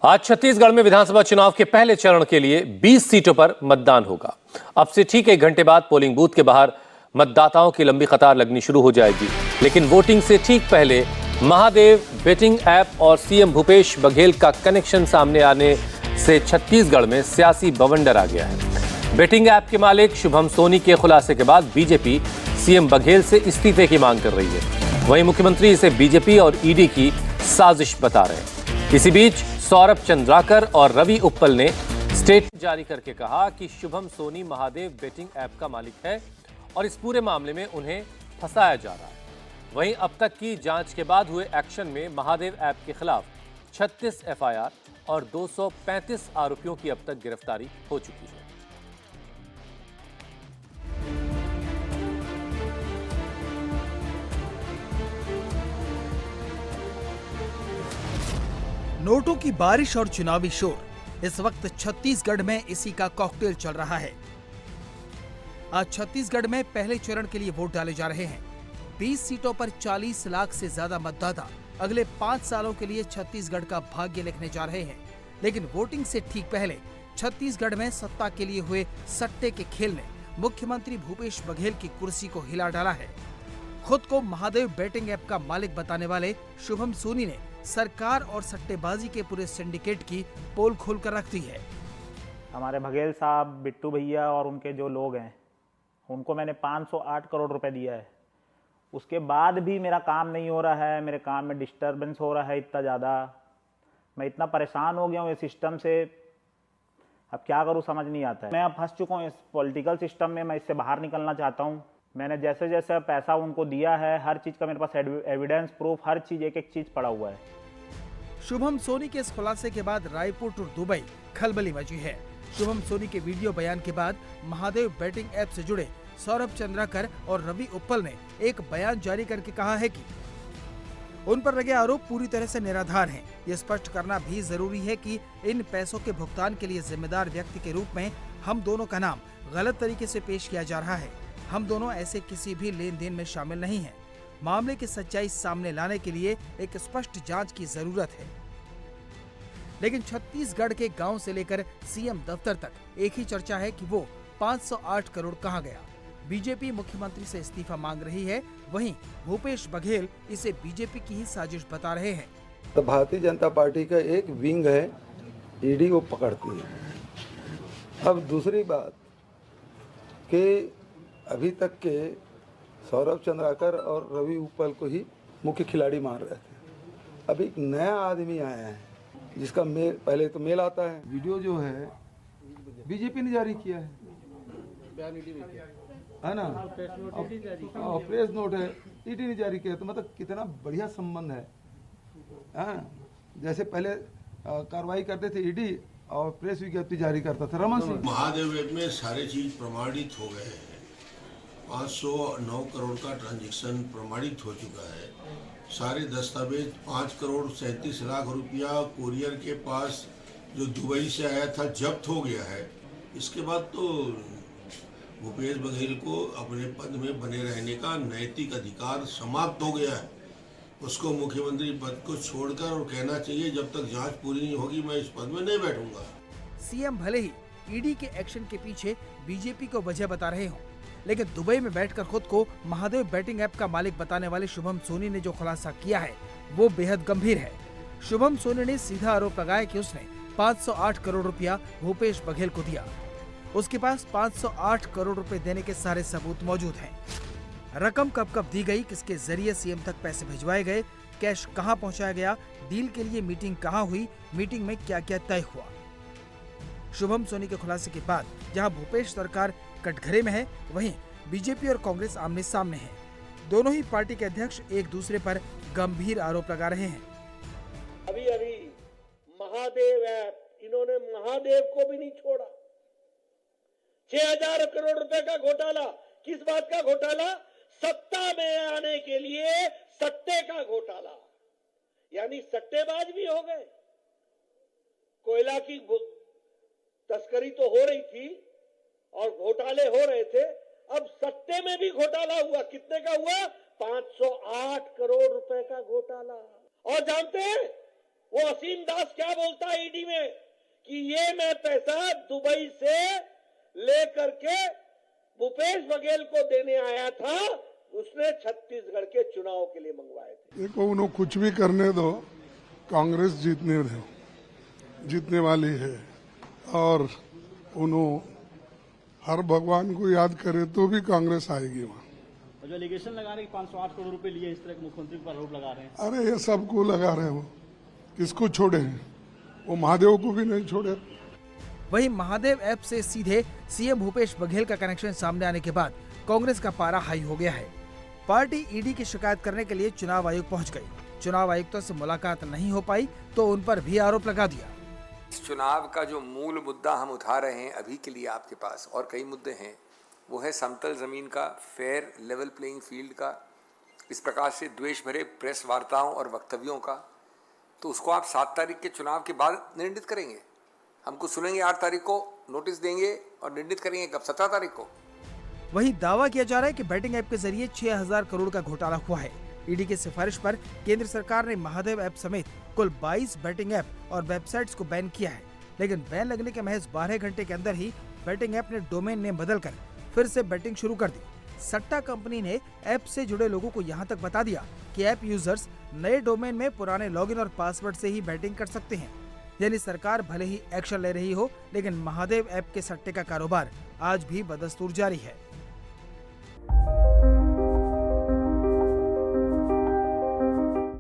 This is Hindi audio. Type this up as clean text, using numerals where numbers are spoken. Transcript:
आज छत्तीसगढ़ में विधानसभा चुनाव के पहले चरण के लिए 20 सीटों पर मतदान होगा। अब से ठीक 1 घंटे बाद पोलिंग बूथ के बाहर मतदाताओं की लंबी कतार लगनी शुरू हो जाएगी। लेकिन वोटिंग से ठीक पहले महादेव बेटिंग ऐप और सीएम भूपेश बघेल का कनेक्शन सामने आने से छत्तीसगढ़ में सियासी बवंडर आ गया है। बेटिंग ऐप के मालिक शुभम सोनी के खुलासे के बाद बीजेपी सीएम बघेल से इस्तीफे की मांग कर रही है। वहीं मुख्यमंत्री इसे बीजेपी और ईडी की साजिश बता रहे हैं। इसी बीच सौरभ चंद्राकर और रवि उप्पल ने स्टेटमेंट जारी करके कहा कि शुभम सोनी महादेव बेटिंग ऐप का मालिक है और इस पूरे मामले में उन्हें फंसाया जा रहा है। वहीं अब तक की जांच के बाद हुए एक्शन में महादेव ऐप के खिलाफ 36 एफआईआर और 235 आरोपियों की अब तक गिरफ्तारी हो चुकी है। नोटों की बारिश और चुनावी शोर, इस वक्त छत्तीसगढ़ में इसी का कॉकटेल चल रहा है। आज छत्तीसगढ़ में पहले चरण के लिए वोट डाले जा रहे हैं। 20 सीटों पर 40 लाख से ज्यादा मतदाता अगले 5 सालों के लिए छत्तीसगढ़ का भाग्य लिखने जा रहे हैं। लेकिन वोटिंग से ठीक पहले छत्तीसगढ़ में सत्ता के लिए हुए सट्टे के खेल ने मुख्यमंत्री भूपेश बघेल की कुर्सी को हिला डाला है। खुद को महादेव बेटिंग ऐप का मालिक बताने वाले शुभम सोनी ने सरकार और सट्टेबाजी के पूरे सिंडिकेट की पोल खोल कर रख दी है। हमारे बघेल साहब, बिट्टू भैया और उनके जो लोग हैं, उनको मैंने 508 करोड़ रुपए दिया है। उसके बाद भी मेरा काम नहीं हो रहा है, मेरे काम में डिस्टर्बेंस हो रहा है इतना ज़्यादा। मैं इतना परेशान हो गया हूँ इस सिस्टम से, अब क्या करूँ समझ नहीं आता है। मैं अब फंस चुका हूँ इस पॉलिटिकल सिस्टम में, मैं इससे बाहर निकलना चाहता हूँ। मैंने जैसे जैसे पैसा उनको दिया है, हर चीज़ का मेरे पास एविडेंस प्रूफ, हर चीज़ एक चीज़ पड़ा हुआ है। शुभम सोनी के इस खुलासे के बाद रायपुर टू दुबई खलबली मची है। शुभम सोनी के वीडियो बयान के बाद महादेव बेटिंग ऐप से जुड़े सौरभ चंद्राकर और रवि उप्पल ने एक बयान जारी करके कहा है कि उन पर लगे आरोप पूरी तरह से निराधार हैं। ये स्पष्ट करना भी जरूरी है कि इन पैसों के भुगतान के लिए जिम्मेदार व्यक्ति के रूप में हम दोनों का नाम गलत तरीके से पेश किया जा रहा है। हम दोनों ऐसे किसी भी लेन देन में शामिल नहीं हैं। मामले की सच्चाई सामने लाने के लिए एक स्पष्ट जांच की जरूरत है। लेकिन छत्तीसगढ़ के गांव से लेकर सीएम दफ्तर तक एक ही चर्चा है कि वो 508 करोड़ कहां गया। बीजेपी मुख्यमंत्री से इस्तीफा मांग रही है, वहीं भूपेश बघेल इसे बीजेपी की ही साजिश बता रहे हैं। तो भारतीय जनता पार्टी का एक विंग है, ईडी वो पकड़ती है। अब दूसरी बात कि अभी तक के सौरभ चंद्राकर और रवि उप्पल को ही मुख्य खिलाड़ी मान रहे थे। अब एक नया आदमी आया है जिसका मेल, पहले तो मेल आता है। वीडियो जो है बीजेपी ने जारी किया है ना, और प्रेस नोट है ईडी ने जारी किया। तो मतलब कितना बढ़िया संबंध है। जैसे पहले कार्रवाई करते थे ईडी और प्रेस विज्ञप्ति जारी करता था रमन सिंह। महादेव ऐप में सारे चीज प्रमाणित हो गए हैं। 509 करोड़ का ट्रांजैक्शन प्रमाणित हो चुका है। सारे दस्तावेज 5 करोड़ 37 लाख रुपया कुरियर के पास जो दुबई से आया था जब्त हो गया है। इसके बाद तो भूपेश बघेल को अपने पद में बने रहने का नैतिक अधिकार समाप्त हो गया है। उसको मुख्यमंत्री पद को छोड़कर और कहना चाहिए जब तक जांच पूरी नहीं होगी मैं इस पद में नहीं बैठूंगा। सीएम भले ही ईडी के एक्शन के पीछे बीजेपी को वजह बता रहे हों, लेकिन दुबई में बैठकर खुद को महादेव बेटिंग ऐप का मालिक बताने वाले शुभम सोनी ने जो खुलासा किया है वो बेहद गंभीर है। शुभम सोनी ने सीधा आरोप लगाया कि उसने 508 करोड़ रुपया भूपेश बघेल को दिया। उसके पास 508 करोड़ रुपए देने के सारे सबूत मौजूद हैं। रकम कब कब दी गई, किसके जरिए सीएम तक पैसे भिजवाए गए, कैश कहां पहुंचाया गया, डील के लिए मीटिंग कहां हुई, मीटिंग में क्या क्या तय हुआ। शुभम सोनी के खुलासे के बाद जहां भूपेश सरकार कटघरे में है, वहीं बीजेपी और कांग्रेस आमने सामने है। दोनों ही पार्टी के अध्यक्ष एक दूसरे पर गंभीर आरोप लगा रहे हैं। अभी अभी महादेव ऐप, इन्होंने महादेव को भी नहीं छोड़ा। 6000 करोड़ रुपए का घोटाला। किस बात का घोटाला? सत्ता में आने के लिए सट्टे का घोटाला, यानी सट्टेबाज भी हो गए। कोयला की तस्करी तो हो रही थी और घोटाले हो रहे थे, अब सट्टे में भी घोटाला हुआ। कितने का हुआ? 508 करोड़ रुपए का घोटाला। और जानते हैं वो असीम दास क्या बोलता है ईडी में कि ये मैं पैसा दुबई से लेकर के भूपेश बघेल को देने आया था, उसने छत्तीसगढ़ के चुनाव के लिए मंगवाए थे। देखो उन्होंने कुछ भी करने दो, कांग्रेस जीतने वाली है और उन्होंने हर भगवान को याद करे तो भी कांग्रेस आएगी वहाँ। और जो एलिगेशन लगा रहे हैं 508 करोड़ रुपए लिए, इस तरह के मुख्यमंत्री पर आरोप लगा रहे हैं। अरे ये सबको लगा रहे हो, किसको छोड़े हैं? वो महादेव को भी नहीं छोड़े। वहीं महादेव ऐप से सीधे सीएम भूपेश बघेल का कनेक्शन सामने आने के बाद कांग्रेस का पारा हाई हो गया है। पार्टी ईडी की शिकायत करने के लिए चुनाव आयोग पहुंच गई। चुनाव आयुक्तों से मुलाकात नहीं हो पाई तो उन पर भी आरोप लगा दिया। इस चुनाव का जो मूल मुद्दा हम उठा रहे हैं अभी के लिए आपके पास, और कई मुद्दे हैं, वो है समतल जमीन का, फेयर लेवल प्लेइंग फील्ड का, इस प्रकार से द्वेष भरे प्रेस वार्ताओं और वक्तव्यों का। तो उसको आप 7 तारीख के चुनाव के बाद निर्णित करेंगे। हमको सुनेंगे 8 तारीख को, नोटिस देंगे और निर्णित करेंगे कब, 17 तारीख को। वहीं दावा किया जा रहा है कि बैटिंग ऐप के जरिए 6000 करोड़ का घोटाला हुआ है। ईडी की सिफारिश पर केंद्र सरकार ने महादेव ऐप समेत कुल 22 बैटिंग ऐप और वेबसाइट्स को बैन किया है, लेकिन बैन लगने के महज 12 घंटे के अंदर ही बैटिंग ऐप ने डोमेन नेम बदलकर फिर से बैटिंग शुरू कर दी। सट्टा कंपनी ने ऐप से जुड़े लोगों को यहां तक बता दिया कि ऐप यूजर्स नए डोमेन में पुराने लॉगिन और पासवर्ड से ही बैटिंग कर सकते हैं। यानी सरकार भले ही एक्शन ले रही हो, लेकिन महादेव ऐप के सट्टे का कारोबार आज भी बदस्तूर जारी है।